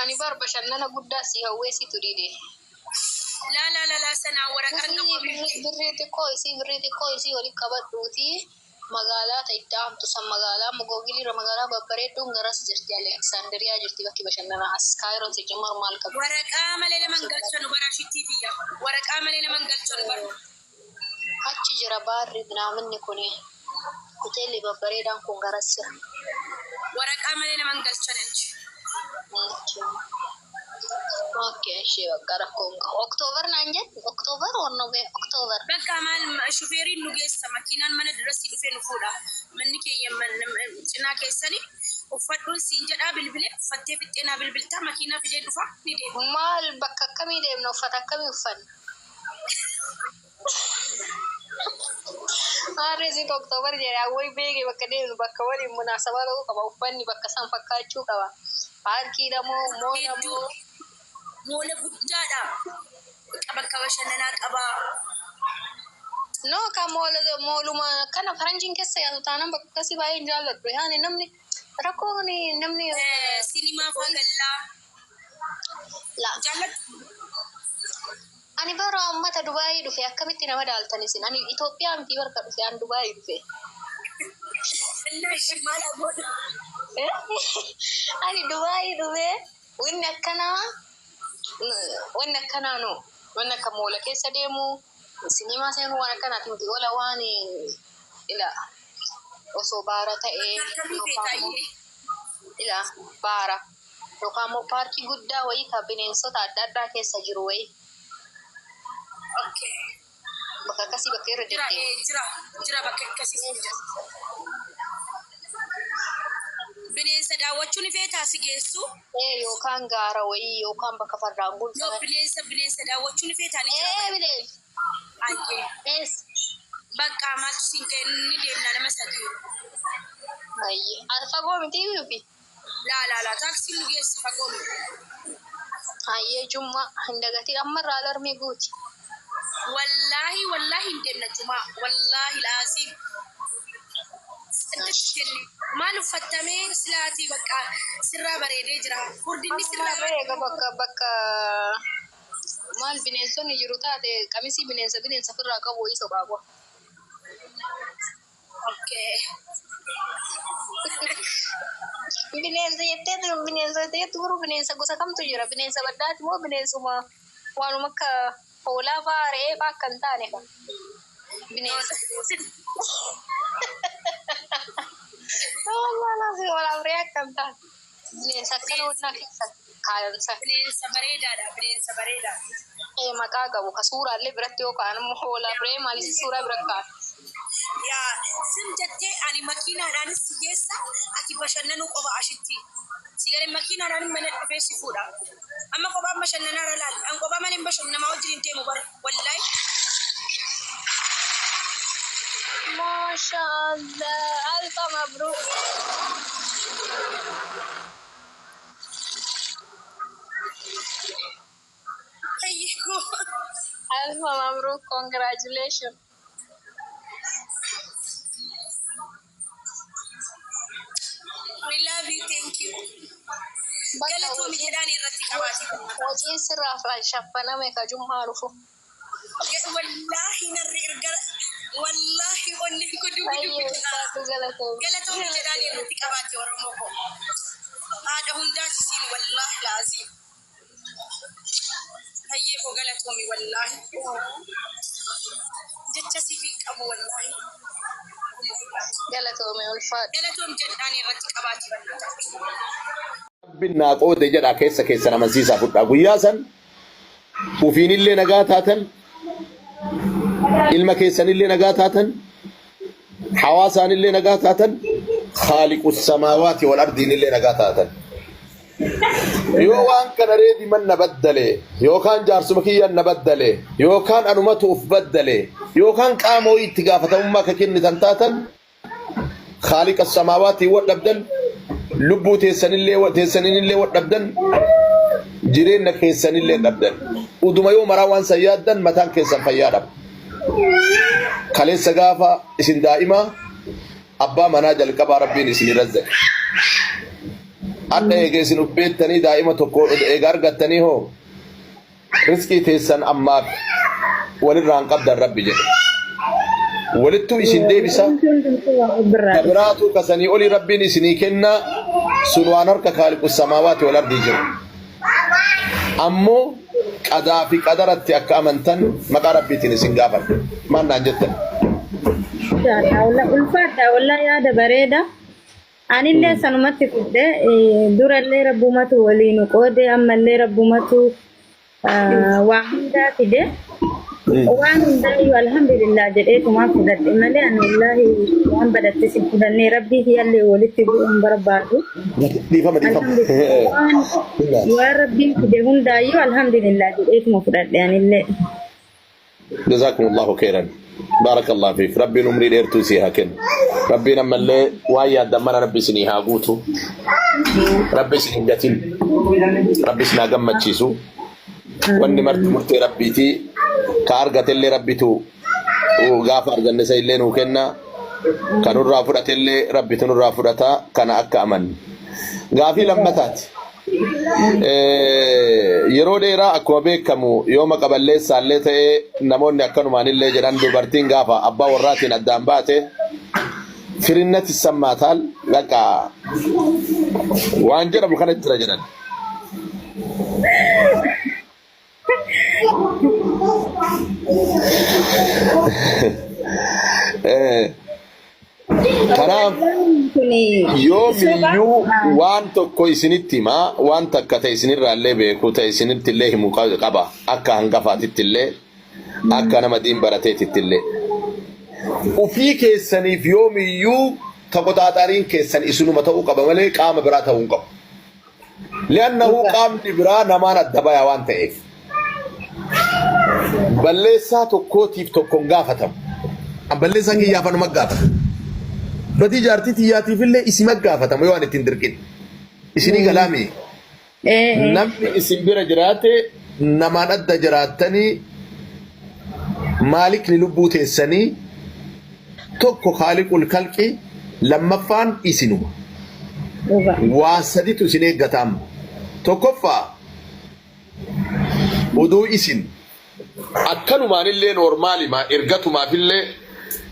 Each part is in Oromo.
أنا بربش أن أنا قداسي هويسي تريدي لا سنة ورقة بريتي كويسي ولي كبر روتي مقالات إتام تسمى مقالة مقوقلي رمقالة ببريدون غرس جرتي ألكسندريا جرتي بكي بشننا أسكايرو تجمر مالك ورقة ملينا من قلتشن براشتي فيها ورقة ملينا من قلتشن بر هاتش جربار ربنا مني كوني كتيلي ببريدان كون غرس ورقة ملينا من قلتشن اوكي شي وقرا كونغ اكتوبر نانجت اكتوبر ونوفي اكتوبر بقى مال شوفيرين نجيس ماكينة من درسي فين فولا منك يمن جنا كيسني وفتون سينجد بالبل فتي فتنا بالبلتا ماكينة في جد دفع ندي مال بكا كمي دي منو فتا كمي فن رزق اكتوبر جرا وي بيجي بكا دي بكا ولي مناسبة لو كبا فني بكا سان فكاچو كبا باركي دمو مو دمو مولا بجادا كبا كبشننا كبا no ka molu ma kana faranjin kessa ya tanan ba kasi bayin jalat be hani namni rako ni namni cinema fa galla la jalat ani baro mata dubai du fe akamitti na madal tanisin ani ethiopia am tiwar ka du fe an dubai du fe Allah shi mala boda ani dubai du fe winna kana no winna ka mola kessa demu sinima sen wana kana timti wala wani ila oso bara ta ila bara to kamo parki gudda wayi ka bineensota adda addaa keessa jiru wayi okay bakka akkasii bakka irra jira bakka akkasii bineensa daawwachuun feetaa si geessu yookaan gaara wayi yookaan bakka farraan gulfaa bineensa daawwachuun feetaa ni jira bineensa yes bakka maaltu siin kenni deemna nama sadii ayye fagoo miti yuufi la taaksii nu geessi fagoo miti ayye jumma hindagati ammarraa alarmii guuti wallahi hin deemna juma wallahi laazim maal uffatamee silaatii bakka sirraa bareedee jira furdinni sirraa bareega bakka maal bineensonni jiru taate qamisii bineensa firraa qabu isa qabu okay bineensa jettee turu bineensa gosa kamtu jira bineensa baddaati moo bineensuma waanuma akka hoolaa faaree bakkan taane kan bineensa wala reak kan taane bineensa akkana wannaa keessa kaayansa bineensa bareedaa maqaa qabu ka suuraallee biratti yookaan immoo hoolaa biree maaliif suuraa bira kaan yaa sim jettee ani makiinaadhaanis si geessa ati bashannanuu qofa ashitti si garee makiinaadhaan mana dhufee si fuudha amma kophaa bashannanaarra laal an kophaa mana hin bashannamaa wajjin hin deemu bara wallaahi maashaallah alfa mabruuk alfa mabruuk congratulations we love you thank you galatu mi jedhani irratti qabaati wajin sirraa faan shaffaname ka jummaa dhufu wallahi narri erga wallahi onni gudu galatu mi jedhani irratti qabaati oromoo ko haadha hundaati siin wallahi laazim hayyee ko galatu mi wallahi jecha si fi qabu wallahi galatu mi ulfaat galatu mi jedhani irratti qabaati binnaa qoode jedha keessa amansiisaa fudhaa guyyaa san ufiinillee nagaa taatan ilma keessanillee nagaa taatan hawaasaanillee nagaa taatan khaaliqus samaawaati wal ardiinillee nagaa taatan yoo waan kana reedi man nabaddale yookaan jaarsuma kiyyaan nabaddale yookaan anumatu uf baddale yookaan qaamoo itti gaafatamummaa ka kennitan taatan khaaliqas samaawaati wal dhabdan lubbuu teessanillee wadhabdan jireenya keessanillee dhabdan uduma yoo maraa waan san yaaddan mataan keessan fayyaa dhaba kaleessa gaafa isin daa'ima abbaa manaa jalqabaa rabbiin isin razzaqe adda eegeesin ubbeettanii daa'ima tokko eegaa argattanii hoo riskii teessan ammaaf walirraan qabdan rabbi jedhe walittuu isin deebisa kabiraatu kasanii oli rabbiin isinii kenna sun waan harka kaaliqus samaawaati wal ardii jiru ammoo qadaa fi qadaratti akka amantan maqaa rabbiitiin isin gaafadhe maannaan jettan ulfaadha wallahi yaada bareeda anillee sanumatti fudhe durallee rabbumatu waliin qoode ammallee rabbumatu waa hundaa fide waan hundaayyuu alhamdulillah jedheetuma fudhadhe malee ani wallahi waan badhatte si fudhannee rabbii kiyallee walitti bu'uun barbaadu waan rabbiin fide hundaayyuu alhamdulillah jedheetuma fudhadhe anillee جزاكم الله خيرا بارك الله فيك ربي نمري ديرتو سي هكن ربي نملي وايا دمنا ربي سني هاغوتو ربي سني جاتين ربي سنا غمچيسو واني مرتي ربيتي كارغت اللي ربيتو وغافر جنة سيلين وكنا كانوا رافضت اللي ربيتو رافضتا كان اكا امن غافي لمتات yeroo dheeraa akkuma beekamu yooma qaballee saallee ta'ee namoonni akkanumaanillee jedhan dubartiin gaafa abbaa warraatiin addaan baate firinnati sammaataan laqa waan jedhamu kana jira jedhan kanaaf yoomiyyuu waan tokko isinitti himaa waan takka ta'e isinirraallee beeku ta'e isinittillee himu qaba akka hangafaatittillee akka nama diin barateetittillee ufii keessaniif yoomiyyuu taqoxaaxariin keessan isinuma ta'uu qaba malee qaama biraa ta'uu hin qabu li'annahu qaamni biraa namaan adda bayaa waan ta'eef balleessaa tokkootiif tokkoon gaafatamu balleessaan kiyyaafanuma gaafata بدي جارتي تياتي في اللي اسمك قافة ما يوان التندركين اسمي كلامي نم اسم بير جراتي نمان أدى جراتني مالك للبوت السني توكو خالق الخلق لما فان اسنو واسدي تسني قتام توكفا ودو اسن أكنو مان اللي نورمالي ما إرغتو ما في اللي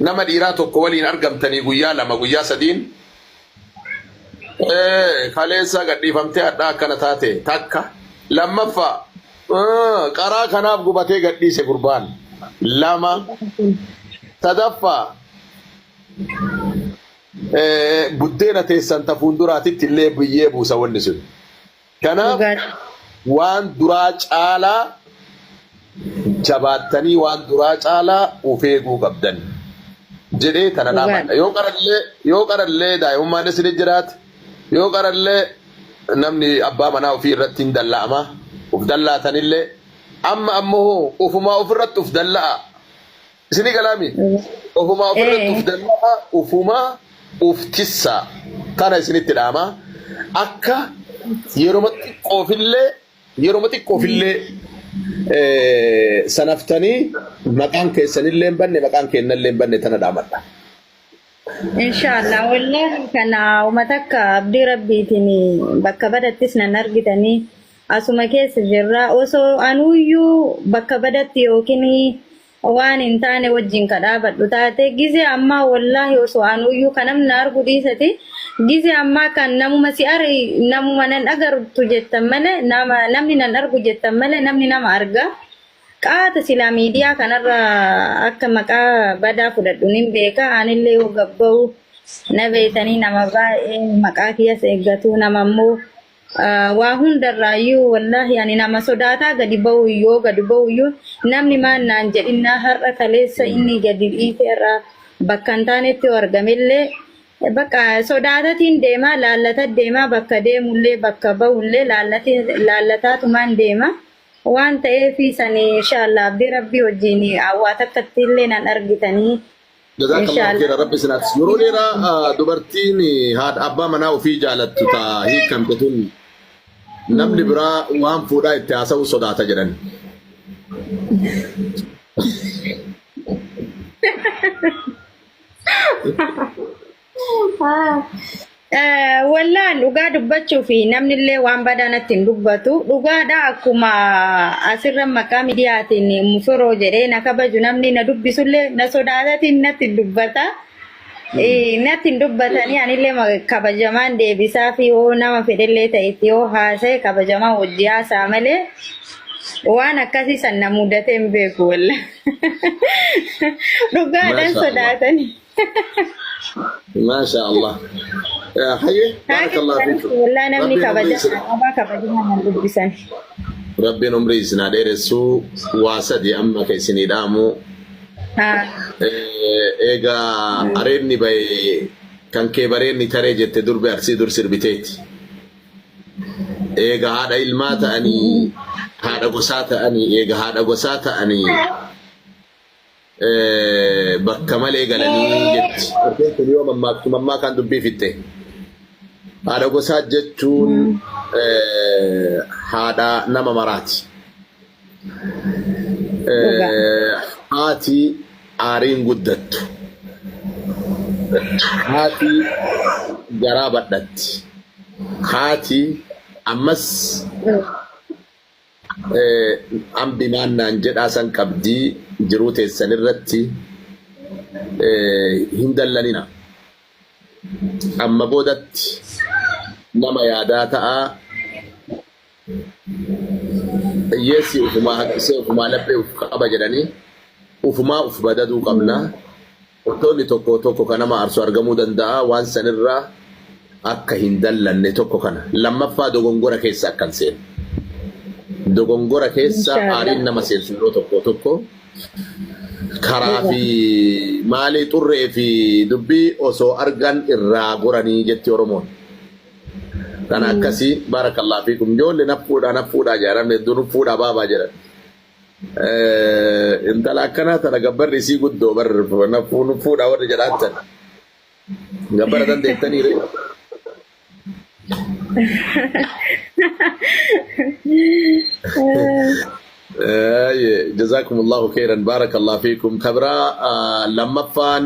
nama dhiiraa tokko waliin argamtanii guyyaa lama guyyaa sadiin kaleessa gadhiifamtee hadhaa akkana taate takka lammaffaa qaraa kanaaf gubatee gadhiise gurbaan lama sadaffaa buddeena teessan tafuun duraatitti illee biyyee buusa wanni sun kanaaf waan duraa caalaa jabaattanii waan duraa caalaa ufeeguu qabdan jedhee tana dhaabadha yoo qarallee daa'imummaan isin jiraate yoo qarallee namni abbaa manaa ofii irratti hin dalla'ama uf dallaatanillee amma ammoo ufumaa ofirratti uf dalla'a isini kalaami ufumaa ofirratti uf dalla'a ufumaa uf tissa kana isinitti dhaama akka yeroo xiqqoofillee sanaftanii maqaan keessanillee banne maqaan kennallee banne tana dhaamadha inshallah wallahi kana umatakka abdi rabbiitiin bakka badattis nan argitanii asuma keessa jirra osoo anuyyuu bakka badatti yookiin waan hin taane wajjin kadhaabadhu taate gize amma wallahi osoo anuyyuu kanam na argu dhiisati gize amma kan namuma si ari namuma nan agartu jettan malee namni nan argu jettan malee namni nama arga qaata sila miidiyaa kanarra akka maqaa badaa fudhadhu nin beeka anillee yoo gabba'u na beetanii nama baay'ee maqaa kiyas eeggatu nama ammoo waa hundarraayyuu wallahi ani nama sodaataa gadi ba'uyyuu namni maan naan jedhinnaa har'a kaleessa inni gadi dhiite irraa bakka hin taanetti argamellee bakka sodaatatiin deemaa laallata deemaa bakka deemullee bakka ba'ullee laallataatumaan deema waan ta'eef sanii inshallah abdii rabbii wajjin awwaata akkattillee nan argitanii جزاك الله خير ربي سنات يرونيرا دبرتين هاد أبا منا وفي جالت تا هي كم تون نملي برا وام فودا اتعاسا وصداتا جرن Wallaan dhugaa dubbachuu fi namni illee waan badaa natti hin dubbatu. Dhugaadha akkuma asirra maqaa miidiyaatiin musoroo jedhee na kabaju namni na dubbisullee na sodaatatiin natti hin dubbata. Natti hin dubbatanii anillee kabajamaan deebisaa fi yoo nama fedhellee ta'etti yoo haasa'e kabajamaa hojii haasaa malee waan akkasii san na mudatee hin beeku wallaan. Dhugaadhaan sodaatanii. ما شاء الله. حي بارك الله فيكم. والله نمني كبجة أبا كبجة من لبسان. ربي نمري سنادير السوء واسد يا أما كيسني دامو. إيجا أريني باي كان كبريني تريجت تدور بأرسي دور سربتيت. إيجا هذا المات أني هذا قصات أني إيجا هذا قصات أني. bakka malee galanii jetti. Orkeestiin yoo mammaa kan dubbii fitte. Haadha gosaa jechuun haadha nama maraati. Haati aariin guddattu. Haati garaa badhatti. Haati ammas ambi naannaan jedhaa san qabdii jiruu teessan irratti hin dallanina. Amma boodatti nama yaadaa ta'a. Hiyyeessi ufumaa haqisee ufumaa laphee uf qaba jedhanii ufumaa uf badaduu qabna. Wantoonni tokko tokko kan nama arsu argamuu danda'a. Waan sanirraa akka hin dallanne tokko kana. Lammaffaa dogongora keessa akkan seenu. Dogongora keessa aariin nama seensu yeroo tokko tokko karaa fi maalii xurree fi dubbii osoo argan irraa goranii jetti Oromoon. Kana akkasii barakallahu fiikum ijoollee naffuudhaa jaaramne hedduu nuffuudhaa baabaa jedhan. Intala akkanaa tana gabbarri isii guddoo nuffuudhaa warri jedhaattan. Gabbara dandeettaniire. جزاكم الله خيرا بارك الله فيكم كبرى لما فان